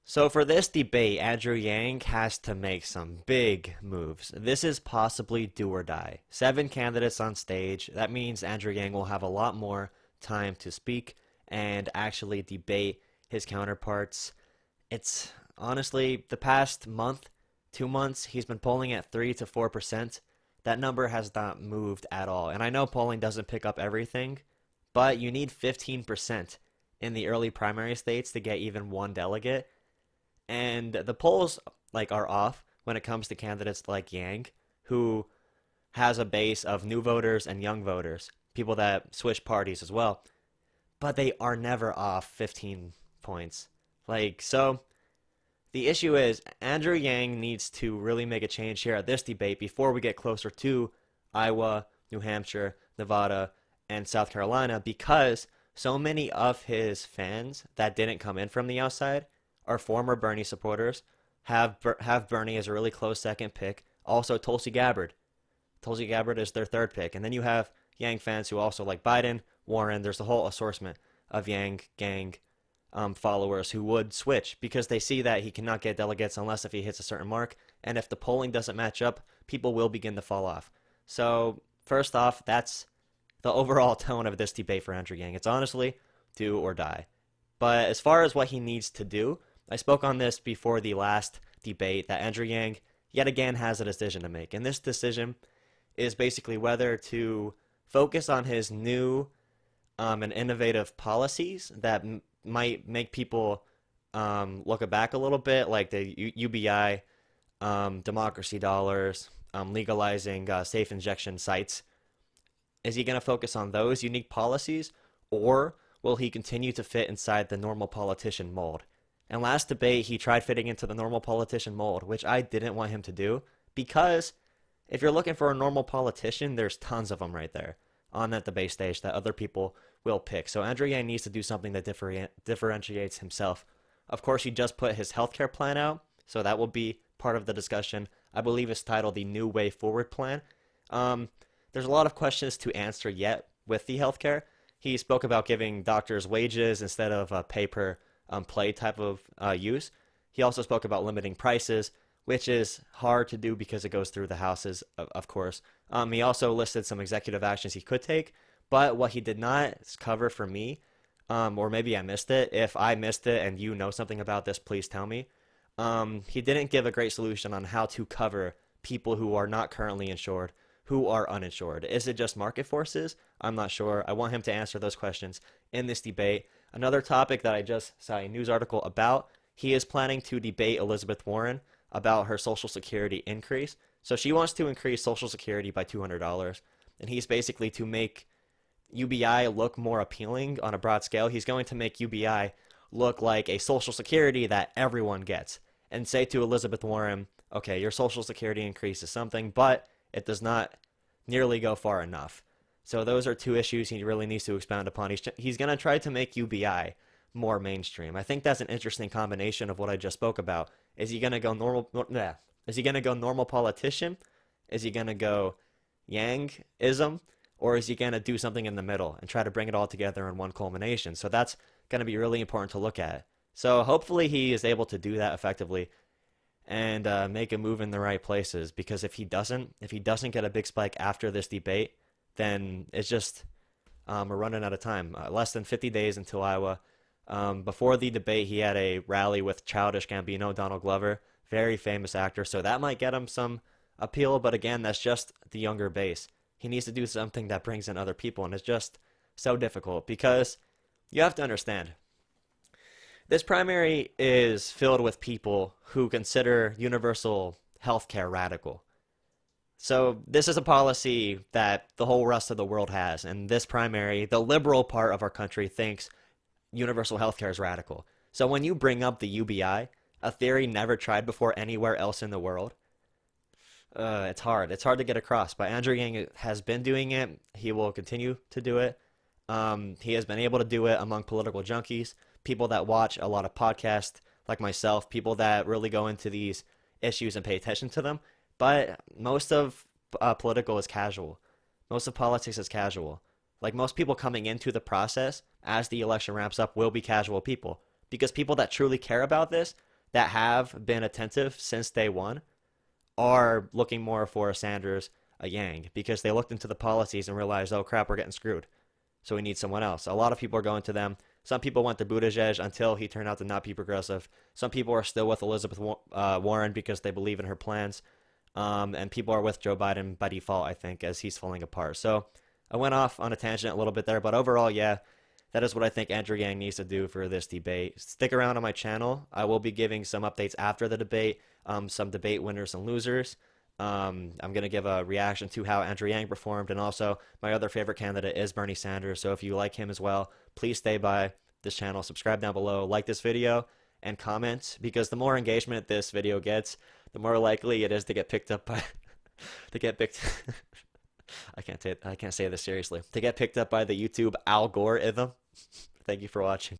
So for this debate, Andrew Yang has to make some big moves. This is possibly do or die. 7 candidates on stage. That means Andrew Yang will have a lot more time to speak and actually debate his counterparts. It's honestly the past month, 2 months, he's been polling at 3 to 4%. That number has not moved at all. And I know polling doesn't pick up everything, but you need 15% in the early primary states to get even one delegate. And the polls are off when it comes to candidates like Yang, who has a base of new voters and young voters, people that switch parties as well. But they are never off 15 points. So the issue is Andrew Yang needs to really make a change here at this debate before we get closer to Iowa, New Hampshire, Nevada, and South Carolina, because so many of his fans that didn't come in from the outside are former Bernie supporters, have Bernie as a really close second pick. Also, Tulsi Gabbard. Tulsi Gabbard is their third pick. And then you have Yang fans who also like Biden, Warren. There's a whole assortment of Yang gang followers who would switch because they see that he cannot get delegates unless if he hits a certain mark. And if the polling doesn't match up, people will begin to fall off. So first off, that's the overall tone of this debate for Andrew Yang. It's honestly do or die. But as far as what he needs to do, I spoke on this before the last debate that Andrew Yang yet again has a decision to make. And this decision is basically whether to focus on his new and innovative policies that might make people look back a little bit, like the UBI, democracy dollars, legalizing safe injection sites. Is he going to focus on those unique policies, or will he continue to fit inside the normal politician mold? And last debate, he tried fitting into the normal politician mold, which I didn't want him to do, because if you're looking for a normal politician, there's tons of them right there on that debate stage that other people will pick. So Andrew Yang needs to do something that differentiates himself. Of course, he just put his healthcare plan out, so that will be part of the discussion. I believe it's titled the New Way Forward Plan. There's a lot of questions to answer yet with the healthcare. He spoke about giving doctors wages instead of a pay per play type of use. He also spoke about limiting prices, which is hard to do because it goes through the houses, of course. He also listed some executive actions he could take, but what he did not cover for me, or maybe I missed it. If I missed it and you know something about this, please tell me. He didn't give a great solution on how to cover people who are not currently insured, who are uninsured. Is it just market forces? I'm not sure. I want him to answer those questions in this debate. Another topic that I just saw a news article about, he is planning to debate Elizabeth Warren about her Social Security increase. So she wants to increase Social Security by $200, and he's basically to make UBI look more appealing on a broad scale. He's going to make UBI look like a Social Security that everyone gets, and say to Elizabeth Warren, okay, your Social Security increase is something, but it does not nearly go far enough. So those are two issues he really needs to expound upon. He's going to try to make UBI more mainstream. I think that's an interesting combination of what I just spoke about. Is he going to go normal? Is he going to go normal politician? Is he going to go Yangism? Or is he going to do something in the middle and try to bring it all together in one culmination? So that's going to be really important to look at. So hopefully he is able to do that effectively and make a move in the right places. Because if he doesn't get a big spike after this debate, then it's just we're running out of time. Less than 50 days until Iowa. Before the debate, he had a rally with Childish Gambino, Donald Glover, very famous actor. So that might get him some appeal. But again, that's just the younger base. He needs to do something that brings in other people, and it's just so difficult because you have to understand. This primary is filled with people who consider universal health care radical. So this is a policy that the whole rest of the world has, and this primary, the liberal part of our country, thinks universal health care is radical. So when you bring up the UBI, a theory never tried before anywhere else in the world, it's hard. It's hard to get across. But Andrew Yang has been doing it. He will continue to do it. He has been able to do it among political junkies, people that watch a lot of podcasts like myself, people that really go into these issues and pay attention to them. But most of political is casual. Most of politics is casual. Like most people coming into the process as the election ramps up will be casual people. Because people that truly care about this, that have been attentive since day one are looking more for a Sanders, a Yang, because they looked into the policies and realized, oh crap, we're getting screwed. So we need someone else. A lot of people are going to them. Some people went to Buttigieg until he turned out to not be progressive. Some people are still with Elizabeth Warren because they believe in her plans. And people are with Joe Biden by default, I think, as he's falling apart. So I went off on a tangent a little bit there, but overall, yeah, that is what I think Andrew Yang needs to do for this debate. Stick around on my channel. I will be giving some updates after the debate, some debate winners and losers. I'm going to give a reaction to how Andrew Yang performed, and also my other favorite candidate is Bernie Sanders. So if you like him as well, please stay by this channel, subscribe down below, like this video, and comment, because the more engagement this video gets, the more likely it is to get picked up by to get picked I can't say this seriously. To get picked up by the YouTube algorithm. Thank you for watching.